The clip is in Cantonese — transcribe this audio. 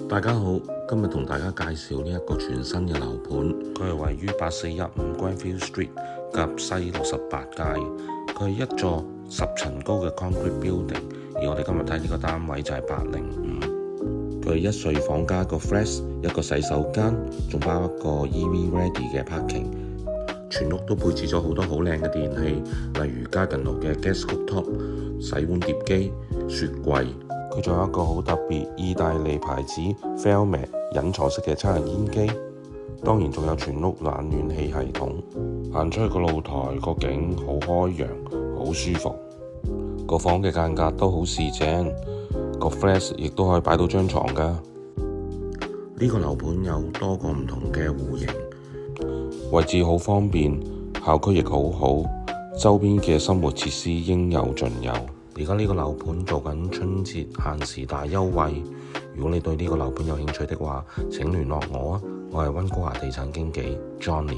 大家好，今日同大家介紹呢一個全新嘅樓盤，佢係位於8415 Granville Street 夾西68街。佢係一座10層高嘅 concrete building， 而我哋今日睇呢個單位就係805。佢係一睡房加個 flat， 一個洗手間，仲包一個 EV ready 嘅 parking。全屋都配置咗好多好靚嘅電器，例如家近路嘅 gas cooktop、洗碗碟機、雪櫃。佢仲有一個好特別意大利牌子 Felmet 隱藏式嘅抽油煙機，當然仲有全屋冷暖氣系統。行出去個露台，個景好開揚，好舒服。個房嘅間隔都好四正，個 flat 亦都可以擺到張床㗎。呢個樓盤有多個唔同嘅戶型，位置好方便，校區亦好好，周邊嘅生活設施應有盡有。而家呢個樓盤做緊春節限時大優惠，如果你對呢個樓盤有興趣的話，請聯絡我啊！我係溫哥華地產經紀 Johnny。